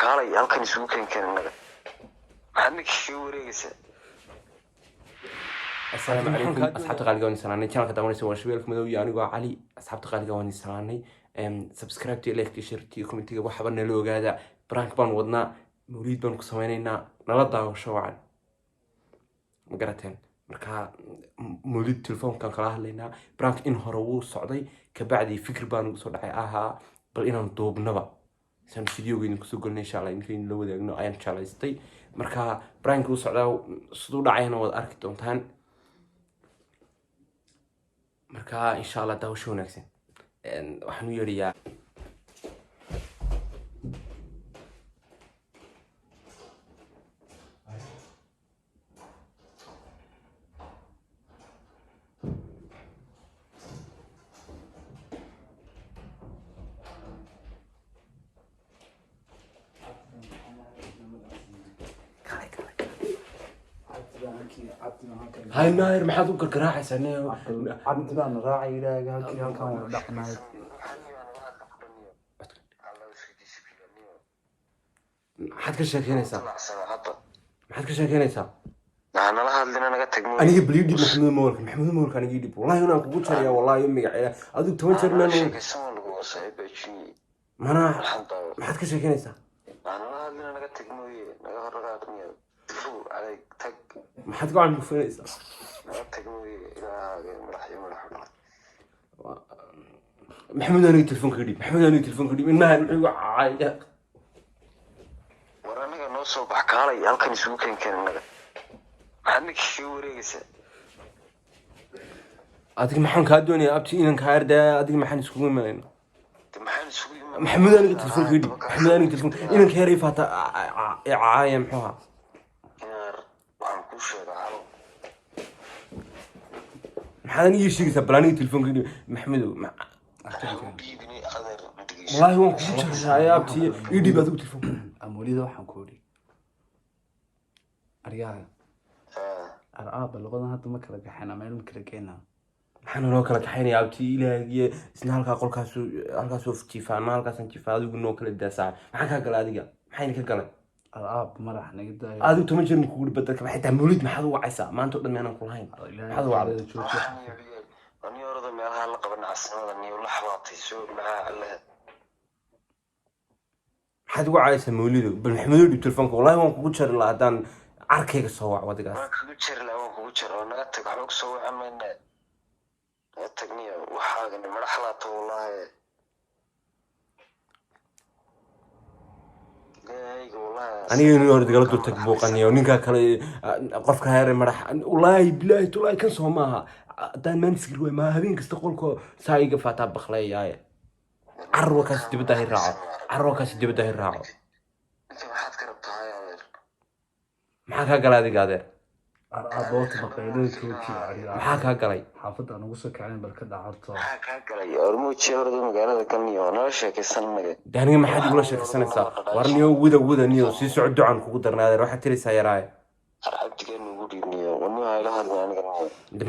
baxkaalay halkan isugu keenkeennaga maxaad ka wareegaysaa السلام عليكم أصحاب قالقة ونسلاني channel كده ونسوي وشوية مدوي يعني وعلي أصحاب قالقة ونسلاني سبسكرايب تي لايك تي شير تي كومنت تي وحبنا لو هذا برانك بان ودنا نريد بان كسوينينا نلضع وشوعا مقرتين مركا مولد تلفون كان كلاه لنا برانك إن هرو صعدي كبعدي فكر بان صعد آها بل إن نطوب نبا سام فيديو جين كسوقنا إن شاء الله يمكن لو ده إنه أيام شاء الله يستي مركا برانك وصعدا صدور عينه وأركتون تان marka insha Allah daawasho wanaagsan waxaan u yeeriyaa هاي ناير ما حد يقول راعي سنة عبد بان راعي لا هالكي كان دقنا حد كشاكينيسا ما حد كشاكينيسا أنا لا هادلنا أنا قتك أنا جيب ليدي محمود مولك أنا جيب والله هنا كبوت شريا والله يومي عيله أدوك توجه منه ما أنا ما حد كشاكينيسا أنا لا هادلنا أنا قتك أنا هرقاتني تفو عليك تك ما حد قاعد مفنيسا محمود أنا تلفون قريب إنها نحن عايدة ورانا نوصل بحكالي هالكن يسوق كeennaga maxaad ka wareegaysaa adiga maxaan ka doonayaa abti inaan ka arda adiga maxaan iskugu imaanayna محمود أنا تلفون قريب محمود أنا تلفون إنك هري فاتا عاية محوها محاني يشتري سبلاني تلفون قريب محمود والله هو كوتش يا ابتي يدي بدو تلفون أمولي ذو حنكوري أرياها الآب اللغة هذا ما كلا جحنا ما يلم كلا جينا حنا لو كلا جحنا يا ابتي إلى سنها لك أقول كاسو في تيفا ما لك سن تيفا ذو نو كلا داسع ما حكى كلا دقيقة محيني كلا الآب ما راح نقدر هذا تمجر نقول بدك حتى مولد ما حد وعسى ما أنت قدامي أنا نقول هاي ما حد وعد أنا أرضى من هذا لقبنا عسنا أني ولا حواطي سوق معها الله حد وعايس مولده بالمحمود بالتلفون والله ما كنت شر الله دان عركيك الصواع ودقاس ما كنت شر لا ما كنت شر أنا أتك على صواع من أتكني وحاجة إن مرحلة والله أنا ينور دقلت تكبوقني ونيكا كلا قف كهاري مرح والله بلاي تولاي كان صومها دان ما نسكر ما هبين كستقولكو سايق فاتا بخلاي ياي عروة كاس تبدا الراعة أنت ما حد كربتها يا غير maxaa ka galay adiga أبوت بقيلين توكي عليها maxaa ka galay حافظ أنا وصلك عليه بركة عرضه maxaa ka galay ormuuji horda magaalada kalniyo noo sheekaysannaga daniga maxaad igula sheekaysanaysaa warniyo wada niyo sii socod ducan kugu darnaaday waxa tiraysaa yaraay arabtigeenu ugu dhiibniyo wanuu hayla hadlay aniga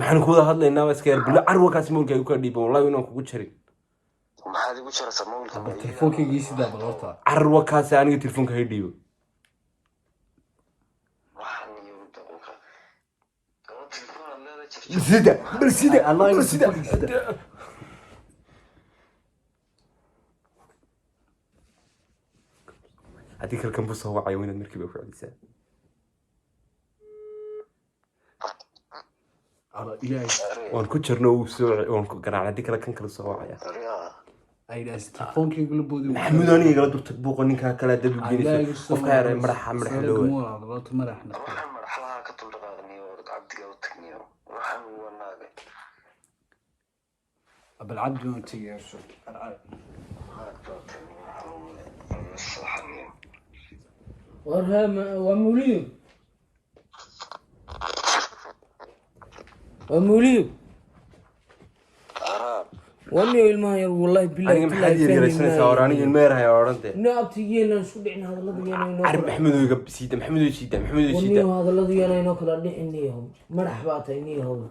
maxaan ku wada hadlaynaa iska yar bilo carwa kaas moolka ay ka dhiibo wallahi inaan kugu jari maxaad igu jaraysaa moolka تلفونك يجي ده بلوطة carwa kaas aniga telefoonka hay dhiibo سيدا الله يسيدا هذيك الكمبوس هو عيون المركبة في عدسة على إلهي وان كتشرنا وسوع وان كنا على هذيك الكن كل سواعية أي ناس تلفونك يقول بودي محمود أنا يقول دكتور تبوق إنك كلا دب جينيس وفكر مرح لو غلط مرح waxaan marxalaha ka tuldhaqaaqnay oo cabdiga u tagnay waxaan wanaagay بالعبد ما تيجي يا شو وموليد واني الماير والله بالله أنا محد يرسلني صوراني المير هاي أورنته نابتيجينا شو دحنا هذا الذي أنا عارف محمود يقب سيدا محمود يشيدا واني هذا الذي أنا ناكل أدحنيهم مرحبا تينيهم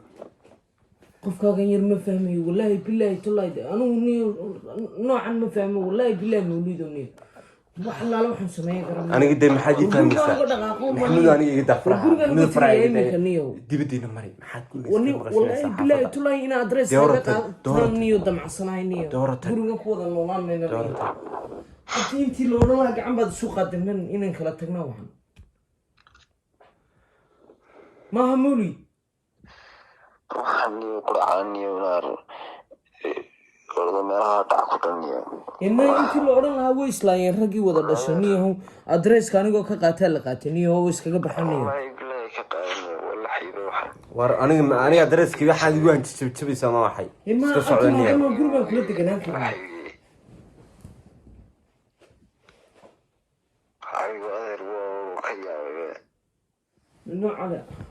قف كان يرمى فهمي والله بالله تلاي أنا وني نوعا ما فهمي والله بالله موليد وني وحلا لو حنسميه قرن أنا قد ما حد يفهم محمود أنا قد أفرح محمود فرح دبدينا مري ما حد كل والله بالله تلاقي هنا أدرس نيو دمع صناعي نيو قرن كودا نولان لنا أنتي لو نلاقي عم بعد سوق قدمنا إن كلا تجنوعا ما همولي وحني قرآني ونار والله ما تعقدني إنه أنتي لو نلاقي هو إسلام رجي وده دشني هو أدرس كانوا جو كقاتل قاتني هو إسكاج بحني والله يقول كقاني ولا حيروح أنا أدرس كذا حد يقول أنت تبي سما حي إما قرب كل تجنان كذا على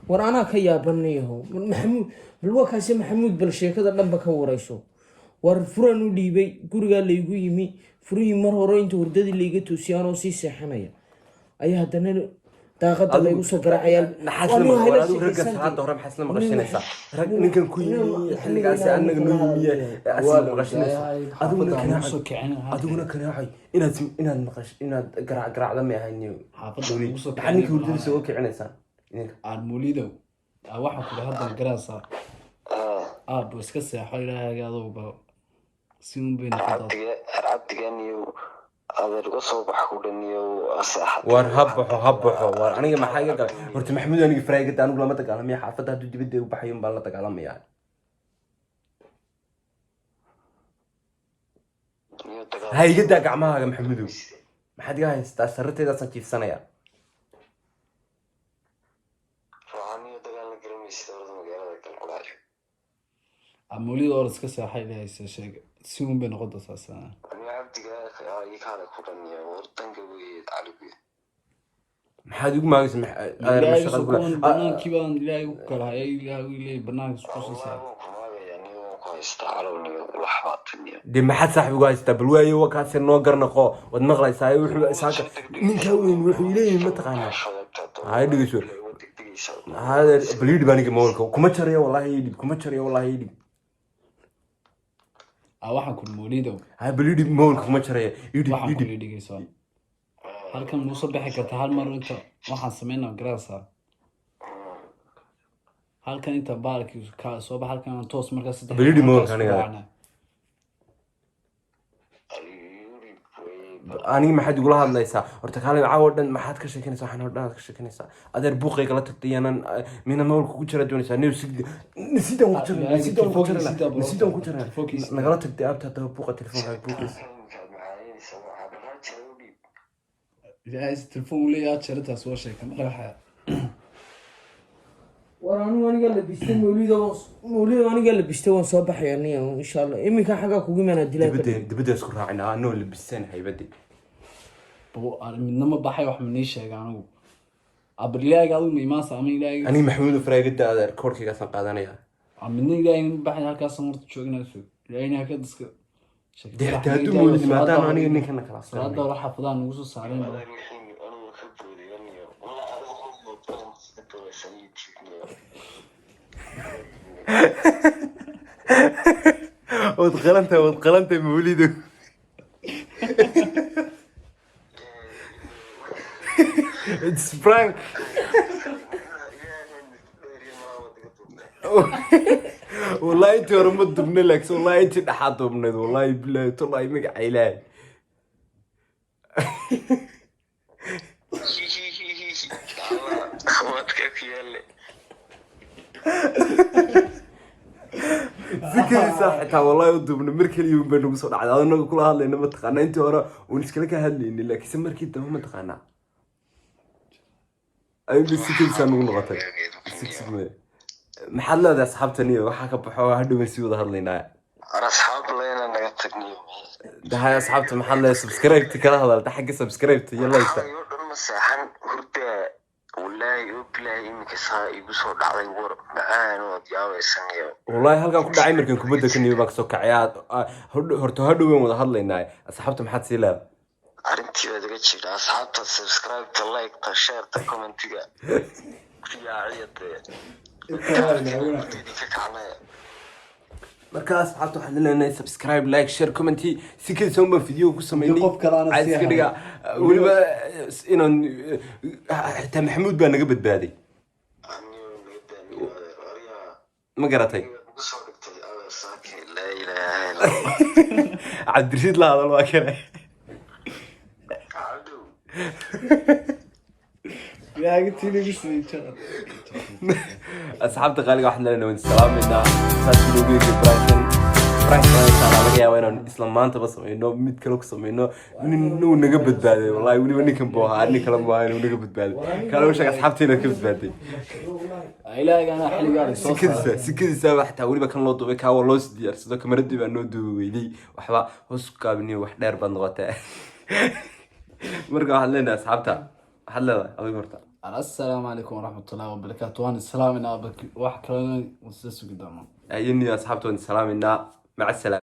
ورانا كيا بنيه محمود بالوقت هسه محمود بالشيء كذا لما كوريشو ورفرانو ديبي غورغا ليغو يمي فري مر هورو انت ورددي ليغا توسيانو سي سيخنيا اي هدنا daaqada lagu soo garaacayaan naxasna ma walaadu ragga saacada hore maxasna maqashinaysa rag ninkan ku yimi xilligaas anaga noo yimiye asal maqashinaysa aduguna kana hay inaad maqash inaad garaacda ma ahayni xaafadda ugu soo kacay ninka hurdada soo kicinaysa aan muulido waxa ku hadda garaasa boo iska seexo ilaahay adoo ba si un been abdiganiyo adeer uga soo bax ku dhaniyo asaxad war habbo war aniga maxaa iga galay horta maxamuud aniga faraagada anigu lama dagaalamay xaafadda haduu dibadda u baxayo baan la dagaalamayaa hay'adda gacmahaaga maxamuud maxaad iga haystaa sharteeda san jiifsanaya ruuxaniyo dagaal la garameysid magaalada kalqulaay amulido oo iska seexay ilaahay sheeg si un been noqdo saasana يكاد كورنيا ورتنجا ويعلقي maxaad ugu maagaysaa ma shaqada kula banaanki baan ilaahay u kala ilaahay banaanka isku soo de maxaad saaxiib ugu haystaa bal waayo wakaasi noo garnaqo wad maqlaysaa wuxuu isaaka ninka weyn wuxuu leeyahay ma taqaanaa hay dhigayso hada baliid baaniga moolka kuma jarayo wallahi waxaan ku muulido baliid moolka kuma jarayo waxaan ku dhigayso halkan uu soo bixi karta hal mar inta waxaan sameynaa garaasa halkan inta baalki ka soo bax halkan toos markaas saddex baliid moolka aniga maxaad igula hadlaysaa horta kaalin caawa dhan maxaad ka sheekanaysaa waxaan dhan ka sheekanaysaa adeer buuqayga la tagtayaanan mina moolka ku jira doonaysaa sidaan ku jira nagala tagtay aabta hadaba buuqa telefoonka buuqaysa ilaahay telefoon u leeyahay jarata soo sheekay madaxa waranu aniga la bistay mawlido aniga la bistay waan soo baxayaa insha Allah iminka xaga kugu imaana dilaa dibadda isku raacina anoo la bistan haybadi midna ma baxay wax ma sheegay anigu abriyaga adu ma saamay ilaahay ani maxamuud faraagada adeer koorkiga san qaadanaya midna ilaahay ma baxay halkaas marta joognayso ilaahay ka diska dehtaadu mawlid maadaama aniga ninkan kala saaray hadda waxa xafadaan ugu soo saareen وتقلنت مولده It's prank والله انت رمت ضمن لك والله انت دحات ضمن والله بالله والله مقع إلهي ذكري صح تا والله ودبنا مركل يوم بينو سو دحد ادنا كل هادلينا ما تقانا انت هore ونسكلا ka hadlayni laakiin markii dambe ma taqaana ay bisikil sanu noqotay maxaa la daa asxaabtani waxa ka baxo hadhow si wada hadlaynaa asxaab leena naga tagniyo dahay asxaabta maxaa la subscribe kala hadalta xagga subscribe yalla ista ma saxan hurda wallahi billahi imika saa igu soo dhacday war macaan oo diyaawaysanyo wallahi halkan ku dhacay markan kubadda ka niyo baan soo kacayaa horta hadhow waan wada hadlaynaa asxaabta maxaad si laab arintii wada ga jira asxaabta subscribe ta like ta share ta commentiga markaas asxaabta waxaan leenahay subscribe like share comment si kale soo ma video ku sameeyay qof kale aan عايز كده waliba inaan xitaa maxamuud baa naga badbaaday ma garatay cabdirashiid la hadal waa kale asxaabta qaaliga waxaan leenahay waan salaamaynaa saas loo geeyo frank laga yaabo inaan isla maanta ba sameyno mid kale ku sameyno inuu naga badbaaday wallahi weliba ninkan buu ahaa nin kale ma inuu naga badbaaday kale uu sheegay asxaabteena ka badbaaday ilaahayna xiligaada soo sikadiisa waxtaa weliba kan loo duubay kaawa loo diyaarsado kamaradii baa noo duubay waxba hoos kaabiniyo wax dheer baad noqotay marka waxaan leenahay asxaabta waxaad leedahay adiga horta السلام عليكم ورحمة الله وبركاته وانا السلام عليكم واحد كلامي وسلسل قدامه أيني أصحابتي والسلام مع السلامة